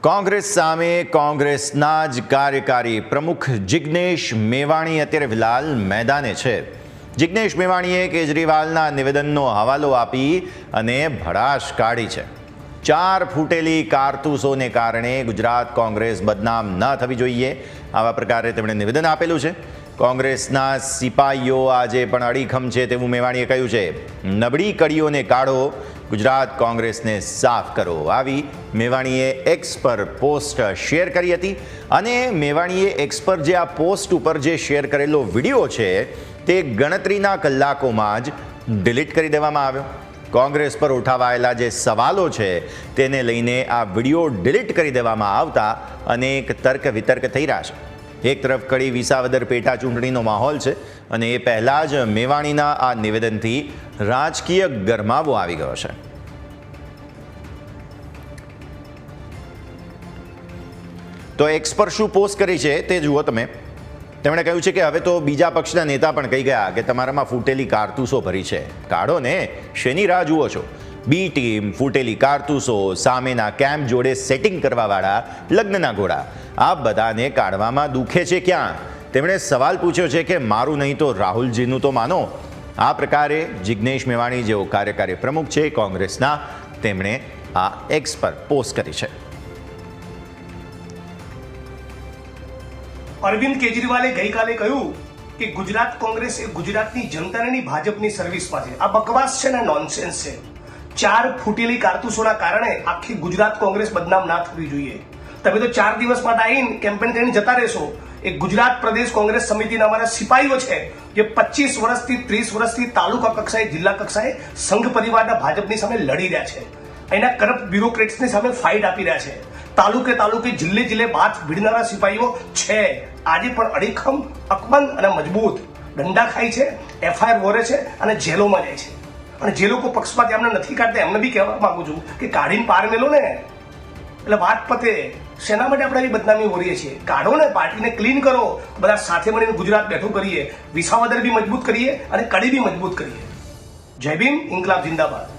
કોંગ્રેસ સામે કોંગ્રેસના જ કાર્યકારી પ્રમુખ જિગ્નેશ મેવાણી અત્યારે ફિલહાલ મેદાને છે. જિગ્નેશ મેવાણીએ કેજરીવાલના નિવેદનનો હવાલો આપી અને ભડાશ કાઢી છે. 4 ફૂટેલી કારતૂસોને કારણે ગુજરાત કોંગ્રેસ બદનામ ન થવી જોઈએ, આવા પ્રકારે તેમણે નિવેદન આપેલું છે. કોંગ્રેસના સિપાહીઓ આજે પણ અડીખમ છે તેવું મેવાણીએ કહ્યું છે. નબળી કડીઓને કાઢો, ગુજરાત કોંગ્રેસને સાફ કરો, આવી મેવાણીએ એક્સ પર પોસ્ટ શેર કરી હતી. અને મેવાણીએ એક્સ પર જે આ પોસ્ટ ઉપર જે શેર કરેલો વિડીયો છે તે ગણતરીના કલાકોમાં જ ડિલીટ કરી દેવામાં આવ્યો. કોંગ્રેસ પર ઉઠાવાયેલા જે સવાલો છે તેને લઈને આ વિડીયો ડિલીટ કરી દેવામાં આવતા અનેક તર્ક વિતર્ક થઈ રહ્યા છે. એક તરફ કડી વિસાવદર પેટા ચૂંટણીનો માહોલ છે અને એ પહેલાં જ મેવાણીના આ નિવેદનથી રાજકીય ગરમાવો આવી ગયો છે. તો એક્સ પર શું પોસ્ટ કરી છે તે જુઓ તમે. તેમણે કહ્યું છે કે હવે તો બીજા પક્ષના નેતા પણ કહી ગયા કે તમારામાં ફૂટેલી કારતૂસો ભરી છે, કાઢો ને, શેની રાહ જુઓ છો? બી ટીમ, ફૂટેલી કારતૂસો, સામેના કેમ્પ જોડે સેટિંગ કરવાવાળા લગ્નના ઘોડા, આ બધાને કાઢવામાં દુખે છે ક્યાં? તેમણે સવાલ પૂછ્યો છે કે મારું નહીં તો રાહુલજીનું તો માનો. આ પ્રકારે જિગ્નેશ મેવાણી જેઓ કાર્યકારી પ્રમુખ છે કોંગ્રેસના, તેમણે આ એક્સ પર પોસ્ટ કરી છે. અરવિંદ કેજરીવાલે ગઈકાલે કહ્યું કે ગુજરાત કોંગ્રેસ એ ગુજરાતની જનતાની ભાજપની સર્વિસમાં છે. આ બકવાસ છે ને નોનસેન્સ છે. 4 ફૂટેલી કારતૂસોના કારણે આખી ગુજરાત કોંગ્રેસ બદનામ ના થવી જોઈએ. તમે તો 4 દિવસ માટે આવીને કેમ્પેન કરીને જતા રહેશો. એ ગુજરાત પ્રદેશ કોંગ્રેસ સમિતિના અમારા સિપાહીઓ છે જે 25 વર્ષથી 30 વર્ષથી તાલુકા કક્ષાએ, જિલ્લા કક્ષાએ સંઘ પરિવારના ભાજપની સામે લડી રહ્યા છે. અહીંના કરપ્ટ બ્યુરોક્રેટ્સની સામે ફાઇટ આપી રહ્યા છે. તાલુકે તાલુકે, જિલ્લે જિલ્લે બાથ ભીડનારા સિપાહીઓ છે. આજે પણ અડીખમ, અકબંધ અને મજબૂત દંડા ખાય છે, એફઆઈઆર વોરે છે અને જેલોમાં જાય છે. અને જે લોકો પક્ષમાંથી એમને નથી કાઢતા એમને બી કહેવા માંગુ છું કે કાઢીને પાર મેલો ને, એટલે વાત પતે. શેના માટે આપણે આવી બદનામી હોરીએ છીએ? કાઢો ને, પાર્ટીને ક્લીન કરો, બધા સાથે મળીને ગુજરાત બેઠું કરીએ, વિસાવદર બી મજબૂત કરીએ અને કડી બી મજબૂત કરીએ. જય ભીમ, ઇન્કલાબ જિંદાબાદ.